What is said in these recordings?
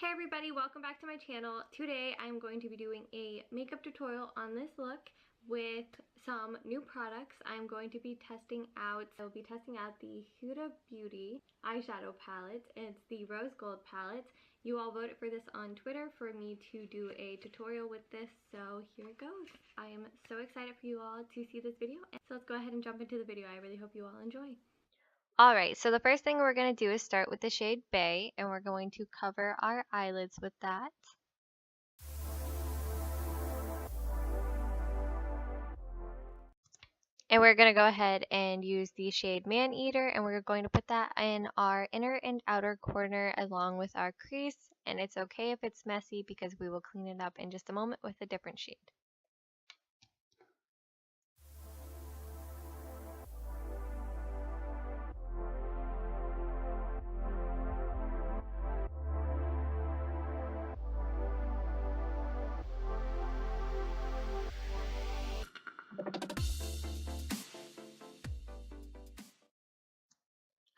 Hey everybody, welcome back to my channel. Today I'm going to be doing a makeup tutorial on this look with some new products. I'm going to be testing out, I'll be testing out the Huda Beauty eyeshadow palette. It's the rose gold palette. You all voted for this on Twitter for me to do a tutorial with this, so here it goes. I am so excited for you all to see this video, so let's go ahead and jump into the video. I really hope you all enjoy. Alright, so the first thing we're going to do is start with the shade Bay, and we're going to cover our eyelids with that. And we're going to go ahead and use the shade Man Eater, and we're going to put that in our inner and outer corner along with our crease. And it's okay if it's messy because we will clean it up in just a moment with a different shade.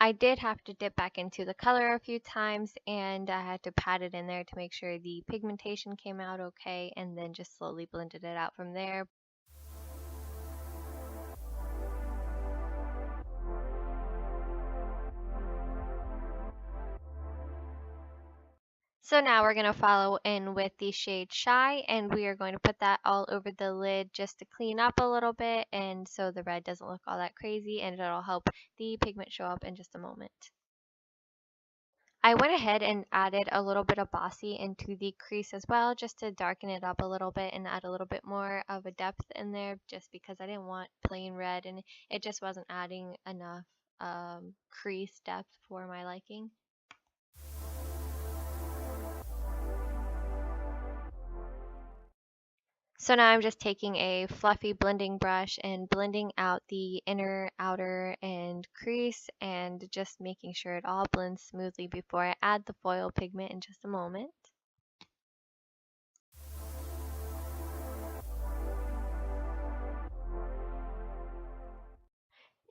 I did have to dip back into the color a few times, and I had to pat it in there to make sure the pigmentation came out okay, and then just slowly blended it out from there. So now we're going to follow in with the shade Shy, and we are going to put that all over the lid just to clean up a little bit, and so the red doesn't look all that crazy, and it'll help the pigment show up in just a moment. I went ahead and added a little bit of Bossy into the crease as well, just to darken it up a little bit and add a little bit more of a depth in there, just because I didn't want plain red, and it just wasn't adding enough crease depth for my liking. So now I'm just taking a fluffy blending brush and blending out the inner, outer, and crease, and just making sure it all blends smoothly before I add the foil pigment in just a moment.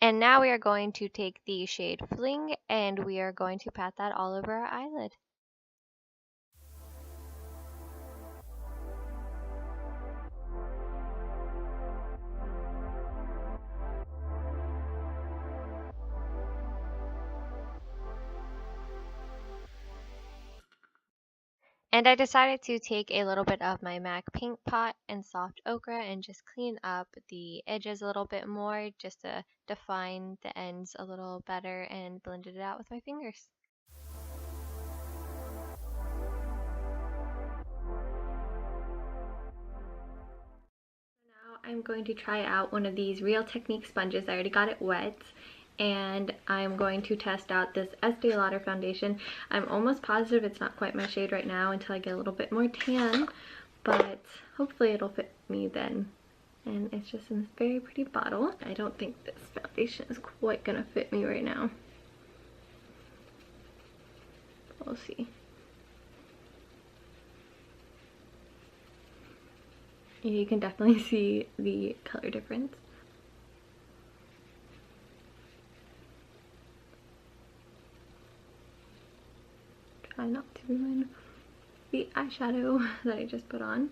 And now we are going to take the shade Fling, and we are going to pat that all over our eyelid. And I decided to take a little bit of my MAC Pink Pot and Soft Ochre and just clean up the edges a little bit more, just to define the ends a little better, and blended it out with my fingers. Now I'm going to try out one of these Real Technique sponges. I already got it wet, and I'm going to test out this Estee Lauder foundation. I'm almost positive it's not quite my shade right now until I get a little bit more tan, but hopefully it'll fit me then. And it's just in this very pretty bottle. I don't think this foundation is quite gonna fit me right now. We'll see. You can definitely see the color difference. Try not to ruin the eyeshadow that I just put on.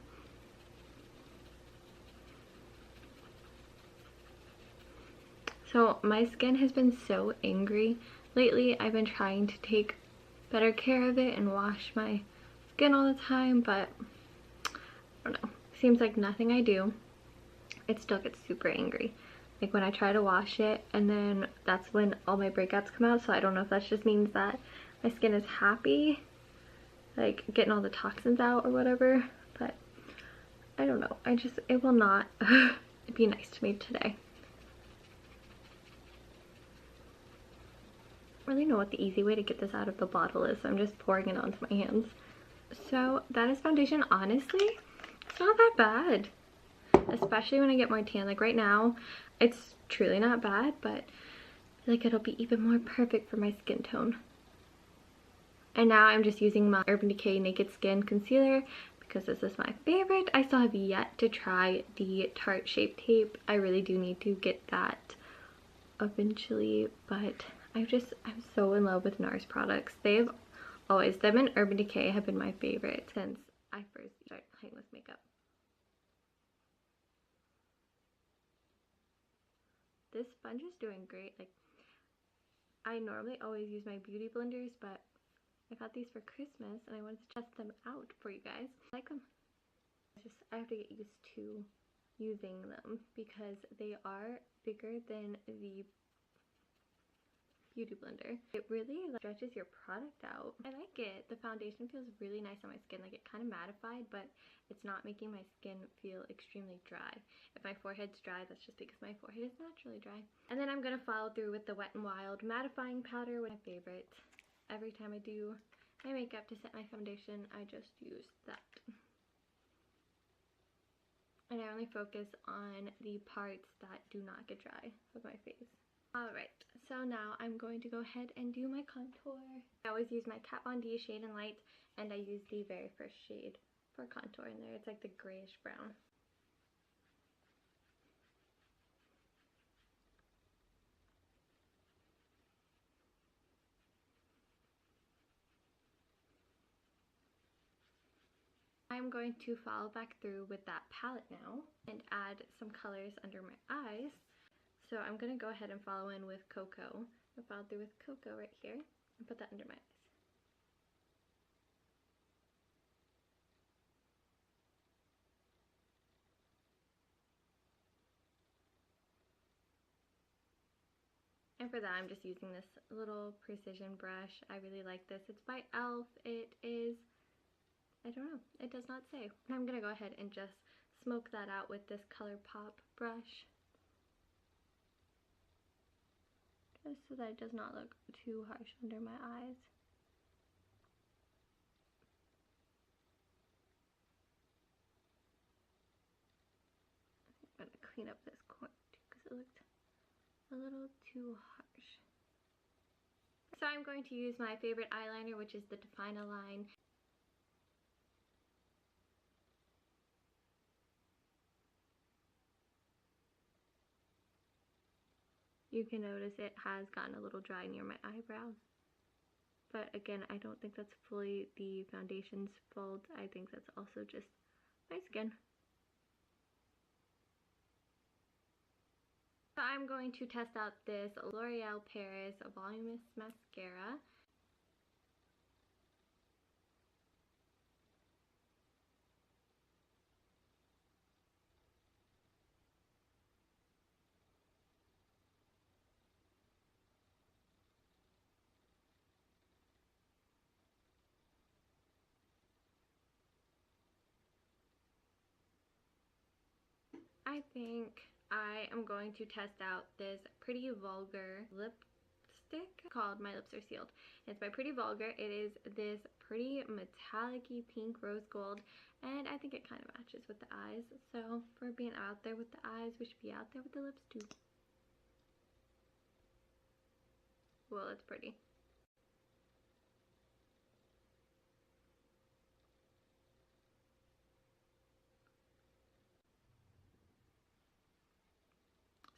So my skin has been so angry lately. I've been trying to take better care of it and wash my skin all the time, but I don't know. Seems like nothing I do, it still gets super angry. Like when I try to wash it, and then that's when all my breakouts come out. So I don't know if that just means that my skin is happy, like getting all the toxins out or whatever, but I don't know. It will not be nice to me today. I don't really know what the easy way to get this out of the bottle is, so I'm just pouring it onto my hands. So that is foundation. Honestly, it's not that bad, especially when I get more tan. Like right now, it's truly not bad, but I feel like it'll be even more perfect for my skin tone. And now I'm just using my Urban Decay Naked Skin Concealer because this is my favorite. I still have yet to try the Tarte Shape Tape. I really do need to get that eventually, but I'm so in love with NARS products. They've Always, them and Urban Decay have been my favorite since I first started playing with makeup. This sponge is doing great. Like, I normally always use my beauty blenders, but I got these for Christmas and I wanted to test them out for you guys. I like them. I have to get used to using them because they are bigger than the beauty blender. It really stretches your product out. I like it. The foundation feels really nice on my skin. Like, it kind of mattified, but it's not making my skin feel extremely dry. If my forehead's dry, that's just because my forehead is naturally dry. And then I'm gonna follow through with the Wet n Wild mattifying powder, my favorite. Every time I do my makeup to set my foundation, I just use that. And I only focus on the parts that do not get dry of my face. Alright, so now I'm going to go ahead and do my contour. I always use my Kat Von D Shade and Light, and I use the very first shade for contour in there. It's like the grayish brown. I'm going to follow back through with that palette now and add some colors under my eyes. So I'm going to go ahead and follow in with Cocoa. I'll follow through with Cocoa right here and put that under my eyes. And for that, I'm just using this little precision brush. I really like this. It's by e.l.f. It is, I don't know, it does not say. And I'm going to go ahead and just smoke that out with this ColourPop brush, just so that it does not look too harsh under my eyes. I'm going to clean up this corner too because it looked a little too harsh. So I'm going to use my favorite eyeliner, which is the Define a Line. You can notice it has gotten a little dry near my eyebrows. But again, I don't think that's fully the foundation's fault. I think that's also just my skin. So I'm going to test out this L'Oreal Paris Voluminous Mascara. I think I am going to test out this Pretty Vulgar lipstick called My Lips Are Sealed. It's by Pretty Vulgar. It is this pretty metallic-y pink rose gold, and I think it kind of matches with the eyes. So for being out there with the eyes, we should be out there with the lips too. Well, it's pretty.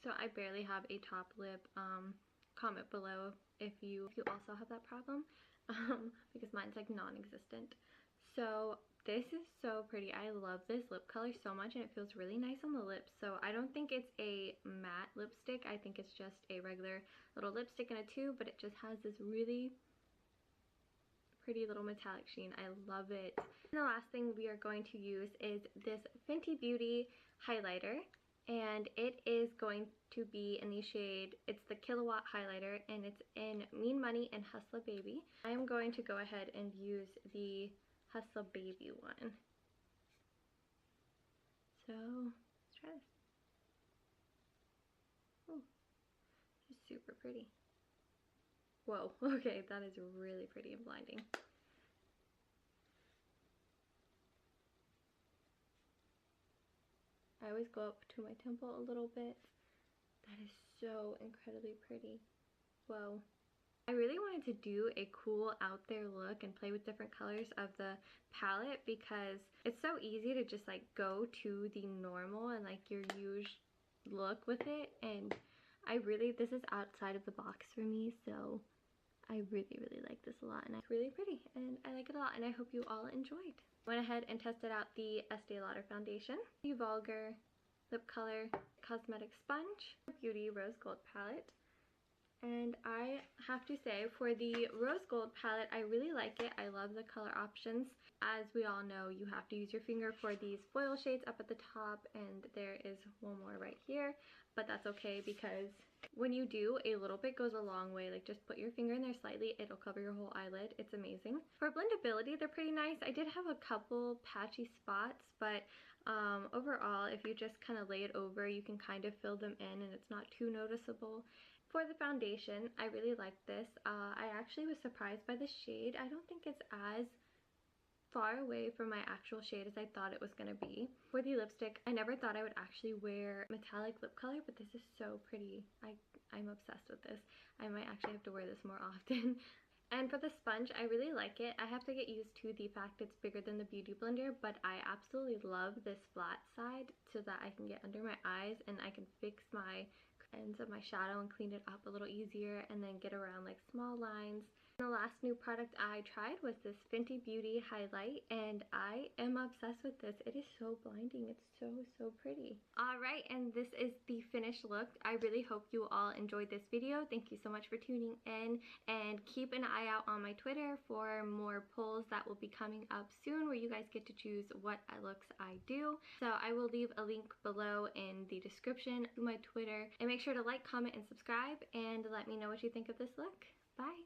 So I barely have a top lip. Comment below if you also have that problem, because mine's like non-existent. So this is so pretty. I love this lip color so much, and it feels really nice on the lips. So I don't think it's a matte lipstick. I think it's just a regular little lipstick in a tube, but it just has this really pretty little metallic sheen. I love it. And the last thing we are going to use is this Fenty Beauty highlighter, and it is going to be in the shade, it's the Kilowatt highlighter, and it's in Mean Money and Hustler Baby. I am going to go ahead and use the Hustler Baby one. So let's try this. Oh, just super pretty. Whoa, okay, that is really pretty and blinding. I always go up to my temple a little bit. That is so incredibly pretty. Whoa. I really wanted to do a cool out there look and play with different colors of the palette, because it's so easy to just like go to the normal and like your usual look with it, and this is outside of the box for me, so I really, really like this a lot, and it's really pretty, and I like it a lot, and I hope you all enjoyed. Went ahead and tested out the Estee Lauder foundation, the Vulgar Lip Color Cosmetic Sponge, Beauty Rose Gold Palette. And I have to say, for the rose gold palette, I really like it. I love the color options. As we all know, you have to use your finger for these foil shades up at the top, and there is one more right here, but that's okay because when you do, a little bit goes a long way. Like, just put your finger in there slightly, it'll cover your whole eyelid. It's amazing. For blendability, they're pretty nice. I did have a couple patchy spots, but overall, if you just kind of lay it over, you can kind of fill them in and it's not too noticeable. For the foundation, I really like this. I actually was surprised by the shade. I don't think it's as far away from my actual shade as I thought it was going to be. For the lipstick, I never thought I would actually wear metallic lip color, but this is so pretty. I'm obsessed with this. I might actually have to wear this more often. And for the sponge, I really like it. I have to get used to the fact it's bigger than the Beauty Blender, but I absolutely love this flat side so that I can get under my eyes and I can fix my ends of my shadow and clean it up a little easier, and then get around like small lines. The last new product I tried was this Fenty Beauty highlight, and I am obsessed with this. It is so blinding. It's so pretty. Alright, and this is the finished look. I really hope you all enjoyed this video. Thank you so much for tuning in, and keep an eye out on my Twitter for more polls that will be coming up soon where you guys get to choose what looks I do. So I will leave a link below in the description to my Twitter, and make sure to like, comment, and subscribe, and let me know what you think of this look. Bye!